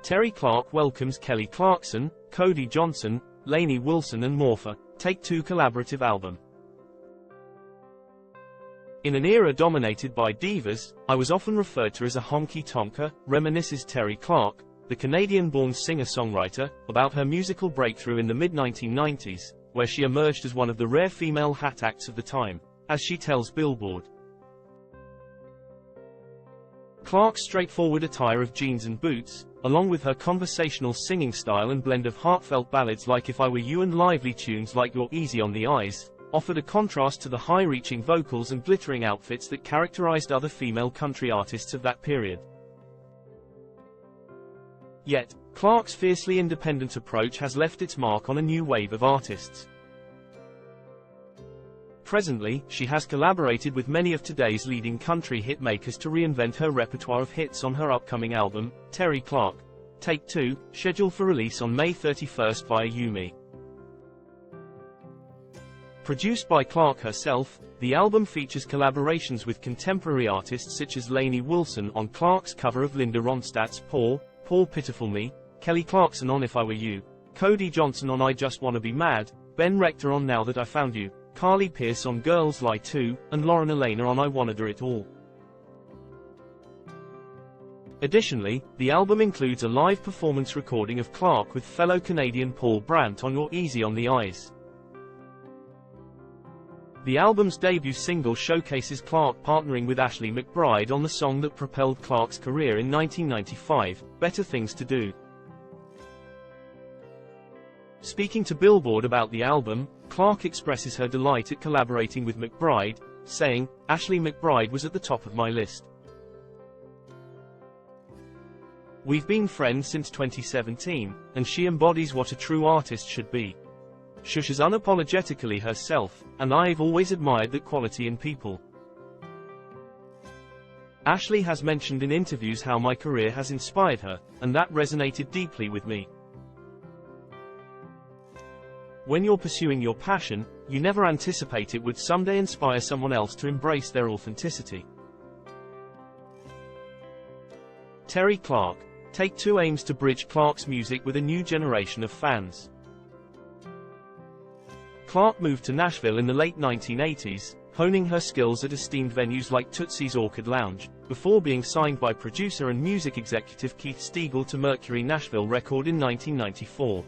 Terri Clark welcomes Kelly Clarkson, Cody Johnson, Lainey Wilson and more for Take Two collaborative album. In an era dominated by divas, I was often referred to as a honky-tonker, reminisces Terri Clark, the Canadian-born singer-songwriter, about her musical breakthrough in the mid-1990s, where she emerged as one of the rare female hat acts of the time, as she tells Billboard. Clark's straightforward attire of jeans and boots, along with her conversational singing style and blend of heartfelt ballads like If I Were You and lively tunes like You're Easy on the Eyes, offered a contrast to the high-reaching vocals and glittering outfits that characterized other female country artists of that period. Yet, Clark's fiercely independent approach has left its mark on a new wave of artists. Presently, she has collaborated with many of today's leading country hitmakers to reinvent her repertoire of hits on her upcoming album, Terri Clark, Take Two, scheduled for release on May 31st via Yumi. Produced by Clark herself, the album features collaborations with contemporary artists such as Lainey Wilson on Clark's cover of Linda Ronstadt's Poor Pitiful Me, Kelly Clarkson on If I Were You, Cody Johnson on I Just Wanna Be Mad, Ben Rector on Now That I Found You, Carly Pearce on Girls Lie Too, and Lauren Elena on I Wanna Do It All. Additionally, the album includes a live performance recording of Clark with fellow Canadian Paul Brandt on You're Easy on the Eyes. The album's debut single showcases Clark partnering with Ashley McBryde on the song that propelled Clark's career in 1995, Better Things to Do. Speaking to Billboard about the album, Clark expresses her delight at collaborating with McBryde, saying, "Ashley McBryde was at the top of my list. We've been friends since 2017, and she embodies what a true artist should be. She's unapologetically herself, and I've always admired that quality in people." Ashley has mentioned in interviews how my career has inspired her, and that resonated deeply with me. When you're pursuing your passion, you never anticipate it would someday inspire someone else to embrace their authenticity. Terri Clark, Take Two aims to bridge Clark's music with a new generation of fans. Clark moved to Nashville in the late 1980s, honing her skills at esteemed venues like Tootsie's Orchid Lounge, before being signed by producer and music executive Keith Stegall to Mercury Nashville Record in 1994.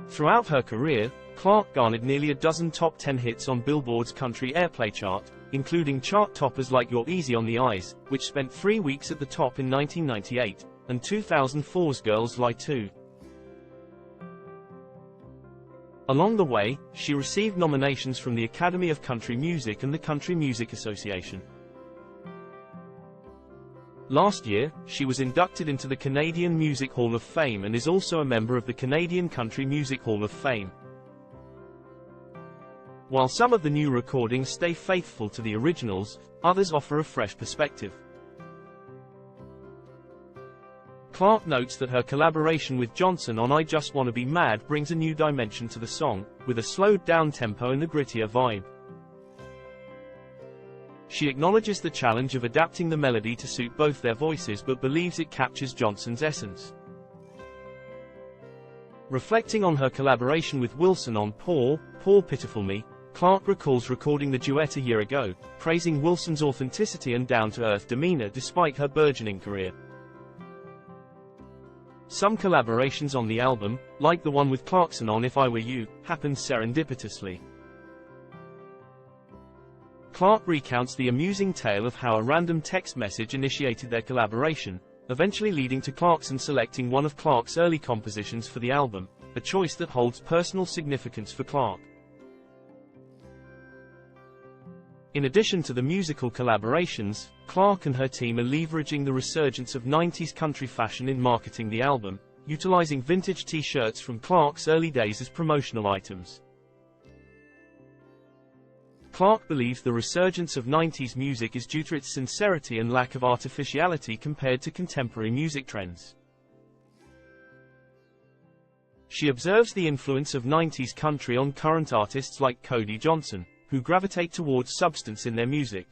Throughout her career, Clark garnered nearly a dozen top 10 hits on Billboard's country airplay chart, including chart toppers like You're Easy on the Eyes, which spent 3 weeks at the top in 1998, and 2004's Girls Lie Too. Along the way, she received nominations from the Academy of Country Music and the Country Music Association. Last year, she was inducted into the Canadian Music Hall of Fame and is also a member of the Canadian Country Music Hall of Fame. While some of the new recordings stay faithful to the originals, others offer a fresh perspective. Clark notes that her collaboration with Johnson on I Just Wanna Be Mad brings a new dimension to the song, with a slowed-down tempo and a grittier vibe. She acknowledges the challenge of adapting the melody to suit both their voices but believes it captures Johnson's essence. Reflecting on her collaboration with Wilson on Poor Pitiful Me, Clark recalls recording the duet a year ago, praising Wilson's authenticity and down-to-earth demeanor despite her burgeoning career. Some collaborations on the album, like the one with Clarkson on If I Were You, happened serendipitously. Clark recounts the amusing tale of how a random text message initiated their collaboration, eventually leading to Clarkson selecting one of Clark's early compositions for the album, a choice that holds personal significance for Clark. In addition to the musical collaborations, Clark and her team are leveraging the resurgence of 90s country fashion in marketing the album, utilizing vintage t-shirts from Clark's early days as promotional items. Clark believes the resurgence of 90s music is due to its sincerity and lack of artificiality compared to contemporary music trends. She observes the influence of 90s country on current artists like Cody Johnson, who gravitate towards substance in their music.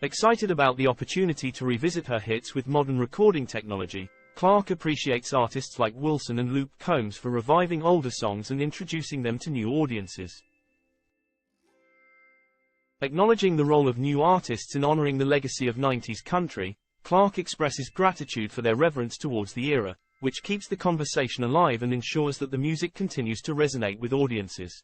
Excited about the opportunity to revisit her hits with modern recording technology, Clark appreciates artists like Wilson and Luke Combs for reviving older songs and introducing them to new audiences. Acknowledging the role of new artists in honoring the legacy of 90s country, Clark expresses gratitude for their reverence towards the era, which keeps the conversation alive and ensures that the music continues to resonate with audiences.